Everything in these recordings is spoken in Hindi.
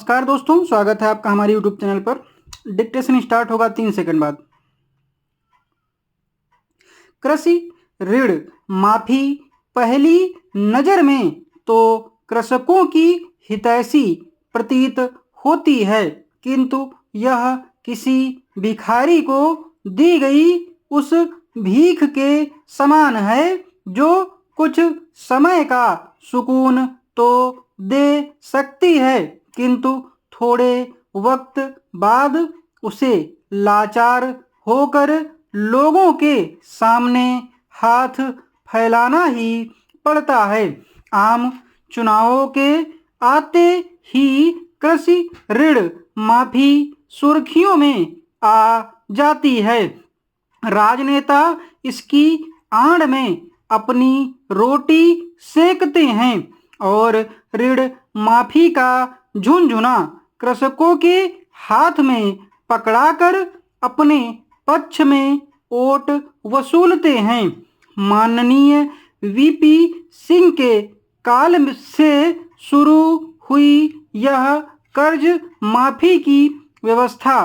नमस्कार दोस्तों, स्वागत है आपका हमारे YouTube चैनल पर। डिक्टेशन स्टार्ट होगा 3 सेकंड बाद। कृषि ऋण माफी पहली नज़र में तो कृषकों की हितैषी प्रतीत होती है, किंतु यह किसी भिखारी को दी गई उस भीख के समान है जो कुछ समय का सुकून तो दे सकती है, किंतु थोड़े वक्त बाद उसे लाचार होकर लोगों के सामने हाथ फैलाना ही पड़ता है। आम चुनावों के आते ही कृषि ऋण माफी सुर्खियों में आ जाती है। राजनेता इसकी आड़ में अपनी रोटी सेकते हैं और ऋण माफी का झुनझुना कृषकों के हाथ में पकड़ाकर अपने पक्ष में वोट वसूलते हैं। माननीय वीपी सिंह के काल से शुरू हुई यह कर्ज माफी की व्यवस्था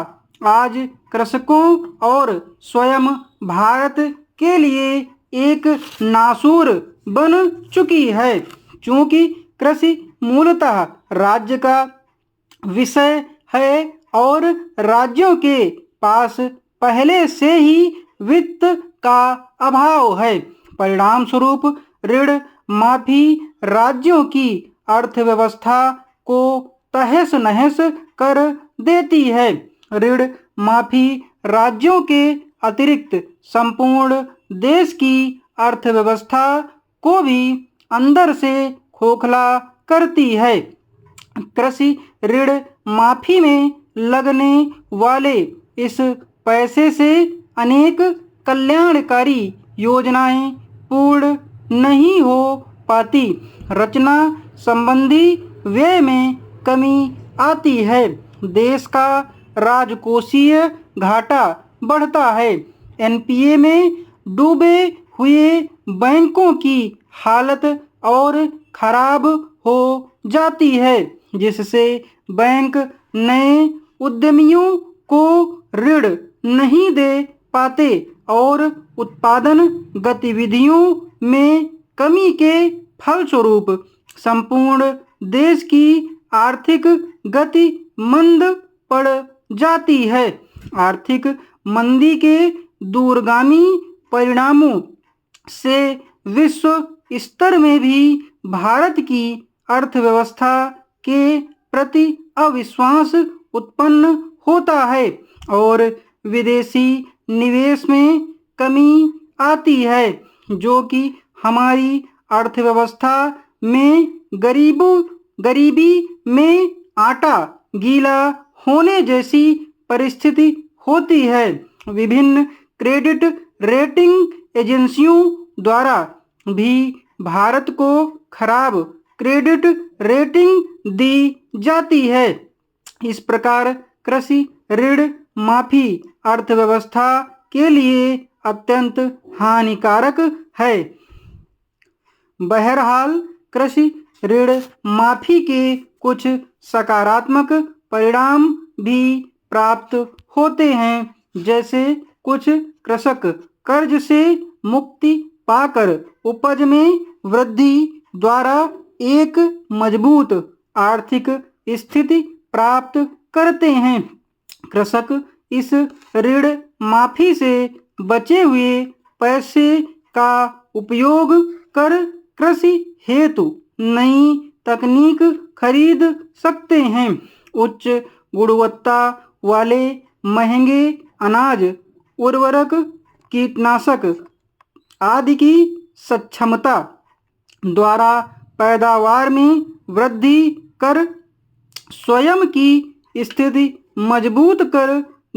आज कृषकों और स्वयं भारत के लिए एक नासूर बन चुकी है। चूंकि कृषि मूलतः राज्य का विषय है और राज्यों के पास पहले से ही वित्त का अभाव है, परिणाम स्वरूप ऋण माफी राज्यों की अर्थव्यवस्था को तहस नहस कर देती है। ऋण माफी राज्यों के अतिरिक्त संपूर्ण देश की अर्थव्यवस्था को भी अंदर से खोखला करती है। कृषि ऋण माफी में लगने वाले इस पैसे से अनेक कल्याणकारी योजनाएं पूर्ण नहीं हो पाती। रचना संबंधी व्यय में कमी आती है, देश का राजकोषीय घाटा बढ़ता है, एनपीए में डूबे हुए बैंकों की हालत और खराब हो जाती है, जिससे बैंक नए उद्यमियों को ऋण नहीं दे पाते और उत्पादन गतिविधियों में कमी के फलस्वरूप संपूर्ण देश की आर्थिक गति मंद पड़ जाती है। आर्थिक मंदी के दूरगामी परिणामों से विश्व स्तर में भी भारत की अर्थव्यवस्था के प्रति अविश्वास उत्पन्न होता है और विदेशी निवेश में कमी आती है, जो कि हमारी अर्थव्यवस्था में गरीबी में आटा गीला होने जैसी परिस्थिति होती है। विभिन्न क्रेडिट रेटिंग एजेंसियों द्वारा भी भारत को खराब क्रेडिट रेटिंग दी जाती है। इस प्रकार कृषि ऋण माफी अर्थव्यवस्था के लिए अत्यंत हानिकारक है। बहरहाल कृषि ऋण माफी के कुछ सकारात्मक परिणाम भी प्राप्त होते हैं, जैसे कुछ कृषक कर्ज से मुक्ति पाकर उपज में वृद्धि द्वारा एक मजबूत आर्थिक स्थिति प्राप्त करते हैं। कृषक इस ऋण माफी से बचे हुए पैसे का उपयोग कर कृषि हेतु नई तकनीक खरीद सकते हैं, उच्च गुणवत्ता वाले महंगे अनाज, उर्वरक, कीटनाशक आदि की सक्षमता द्वारा पैदावार में वृद्धि कर स्वयं की स्थिति मजबूत कर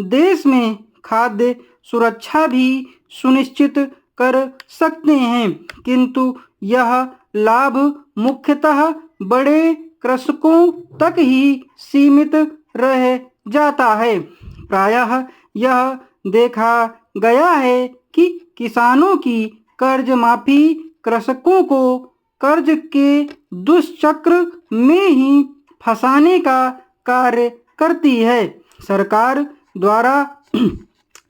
देश में खाद्य सुरक्षा भी सुनिश्चित कर सकते हैं, किंतु यह लाभ मुख्यतः बड़े कृषकों तक ही सीमित रह जाता है। प्रायः यह देखा गया है कि किसानों की कर्ज माफी कृषकों को कर्ज के दुष्चक्र में ही फंसाने का कार्य करती है। सरकार द्वारा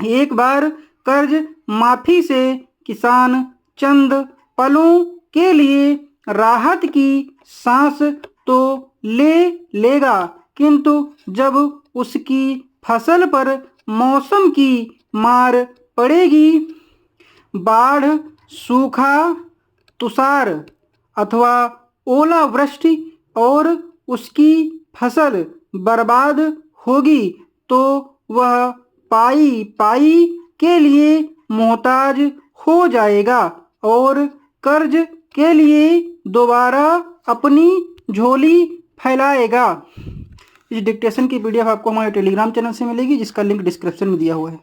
एक बार कर्ज माफी से किसान चंद पलों के लिए राहत की सांस तो ले लेगा, किंतु जब उसकी फसल पर मौसम की मार पड़ेगी, बाढ़, सूखा, तुषार अथवा ओलावृष्टि और उसकी फसल बर्बाद होगी, तो वह पाई पाई के लिए मोहताज हो जाएगा और कर्ज के लिए दोबारा अपनी झोली फैलाएगा। इस डिक्टेशन की पीडीएफ आपको हमारे टेलीग्राम चैनल से मिलेगी, जिसका लिंक डिस्क्रिप्शन में दिया हुआ है।